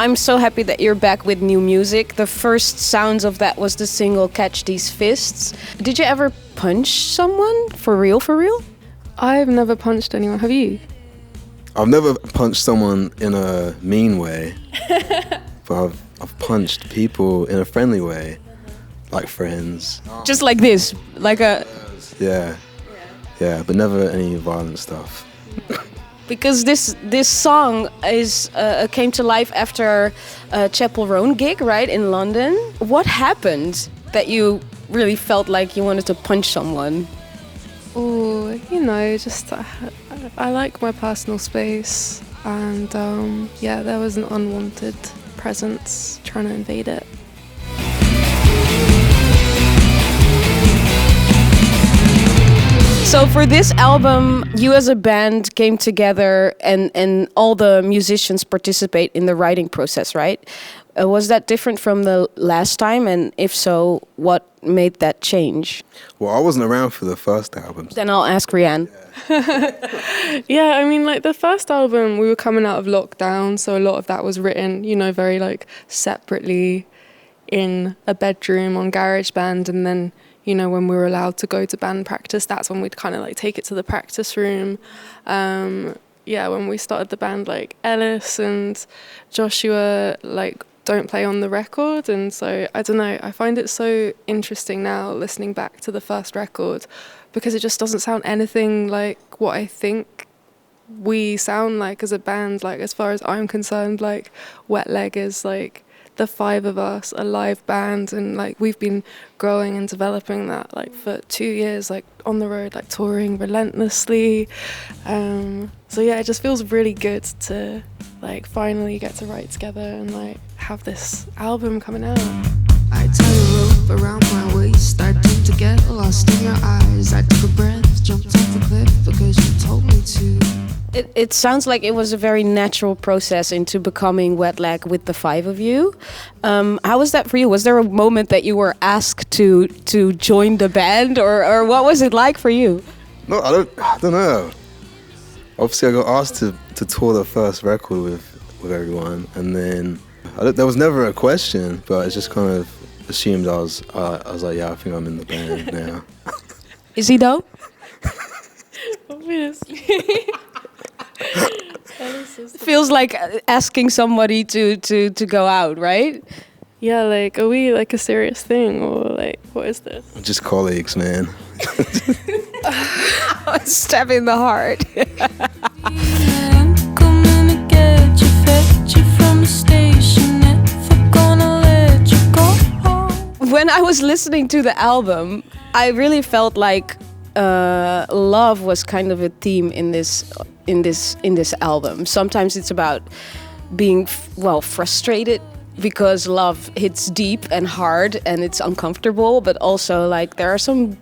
I'm so happy that you're back with new music. The first sounds of that was the single Catch These Fists. Did you ever punch someone? For real, for real? I've never punched anyone. Have you? I've never punched someone in a mean way, but I've punched people in a friendly way, like friends. Just like this, like a... Yeah, but never any violent stuff. Because this song is came to life after a Chappell Roan gig, right, in London. What happened that you really felt like you wanted to punch someone? Oh, just I like my personal space, and there was an unwanted presence trying to invade it. So for this album, you as a band came together and all the musicians participate in the writing process, right? Was that different from the last time? And if so, what made that change? Well, I wasn't around for the first album. Then I'll ask Rhian. Yeah, I mean, like the first album, we were coming out of lockdown, so a lot of that was written, very like separately in a bedroom on GarageBand, and then when we were allowed to go to band practice, that's when we'd kind of like take it to the practice room. When we started the band, like Ellis and Joshua like don't play on the record, and so I don't know, I find it so interesting now listening back to the first record, because it just doesn't sound anything like what I think we sound like as a band. Like as far as I'm concerned, like Wet Leg is like the five of us, a live band, and like we've been growing and developing that like for 2 years, like on the road, like touring relentlessly. So yeah, it just feels really good to like finally get to write together and like have this album coming out. I tie a rope around my waist, I seem to get lost in your eyes. I took a breath, jumped off the cliff because you told me to. It sounds like it was a very natural process into becoming Wet Leg with the five of you. How was that for you? Was there a moment that you were asked to join the band, or what was it like for you? No, I don't know. Obviously, I got asked to tour the first record with everyone, and then there was never a question, but I just kind of assumed I was like, yeah, I think I'm in the band now. Is he though? Obviously. Feels like asking somebody to go out, right? Yeah, like, are we like a serious thing, or like, what is this? Just colleagues, man. Stab in the heart. When I was listening to the album, I really felt like love was kind of a theme in this album. Sometimes it's about being frustrated because love hits deep and hard and it's uncomfortable, but also like there are some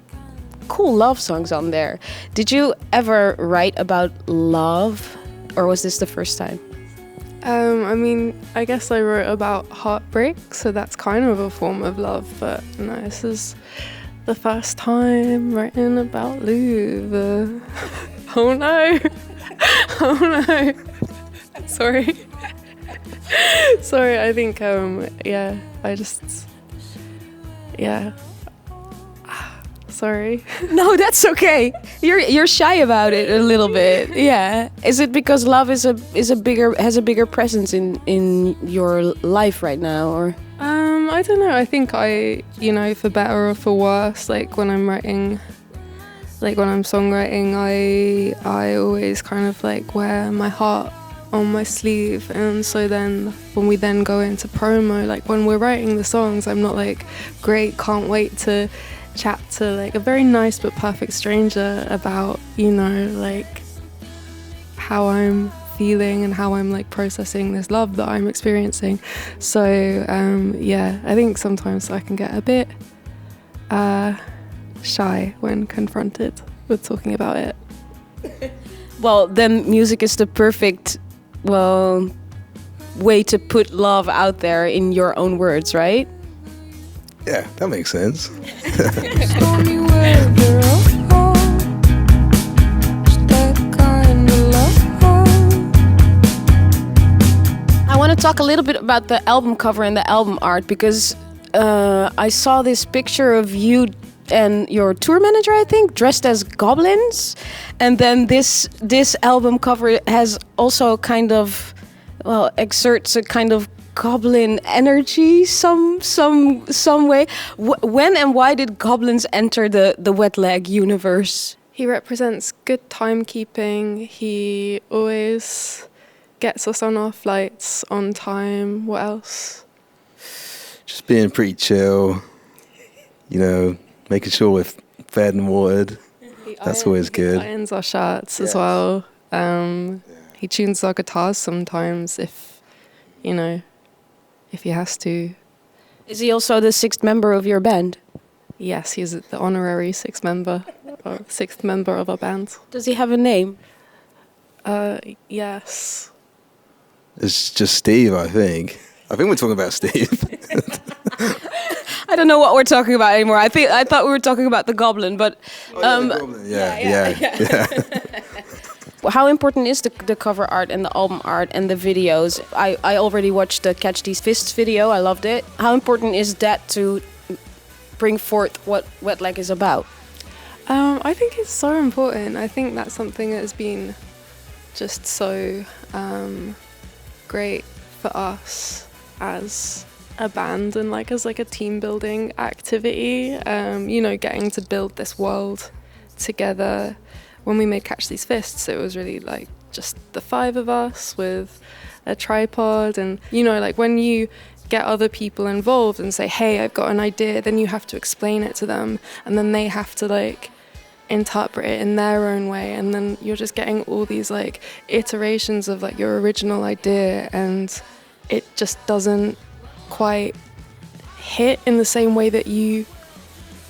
cool love songs on there. Did you ever write about love, or was this the first time? I mean, I guess I wrote about heartbreak, so that's kind of a form of love, but no, this is the first time writing about love. Oh no. Oh no. Sorry, I think, sorry. No, that's okay. You're shy about it a little bit. Yeah. Is it because love has a bigger presence in your life right now, or? I don't know. I think for better or for worse, like when I'm writing, like when I'm songwriting, I always kind of like wear my heart on my sleeve, and so then when we then go into promo, like when we're writing the songs, I'm not like, great, can't wait to chat to like a very nice but perfect stranger about, like how I'm feeling and how I'm like processing this love that I'm experiencing. So I think sometimes I can get a bit shy when confronted with talking about it. Well, then music is the perfect way to put love out there in your own words, right? Yeah, that makes sense. talk a little bit about the album cover and the album art, because I saw this picture of you and your tour manager, I think, dressed as goblins, and then this album cover has also kind of, well, exerts a kind of goblin energy some way. When and why did goblins enter the wet leg universe? He represents good timekeeping. He always gets us on our flights on time. What else? Just being pretty chill, you know, making sure we're fed and watered. That's always good. He irons our shirts as well. He tunes our guitars sometimes if he has to. Is he also the sixth member of your band? Yes, he's the honorary sixth member of our band. Does he have a name? Yes. It's just Steve, I think. I think we're talking about Steve. I don't know what we're talking about anymore. I thought we were talking about the goblin, but Yeah. how important is the cover art and the album art and the videos? I already watched the Catch These Fists video. I loved it. How important is that to bring forth what Wet Leg is about? I think it's so important. I think that's something that has been just so great for us as a band and as a team building activity. Getting to build this world together. When we made Catch These Fists, it was really just the five of us with a tripod, and when you get other people involved and say, hey, I've got an idea, then you have to explain it to them, and then they have to interpret it in their own way, and then you're just getting all these iterations of your original idea, and it just doesn't quite hit in the same way that you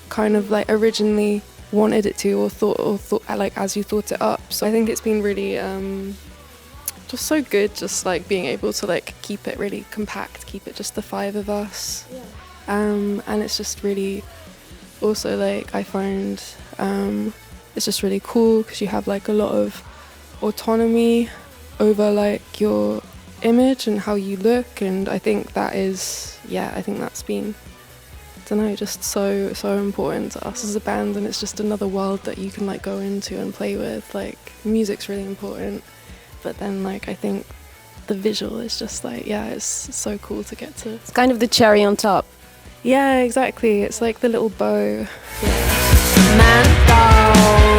kind of originally wanted it to, or thought as you thought it up. So I think it's been really just so good, just being able to keep it really compact, keep it just the five of us. And it's just really also I find it's just really cool because you have a lot of autonomy over your image and how you look, and I think that is I think that's been, I don't know, just so important to us as a band, and it's just another world that you can go into and play with. Music's really important, but then I think the visual is just it's so cool to get to. It's kind of the cherry on top. Yeah, exactly. It's the little bow. Mental.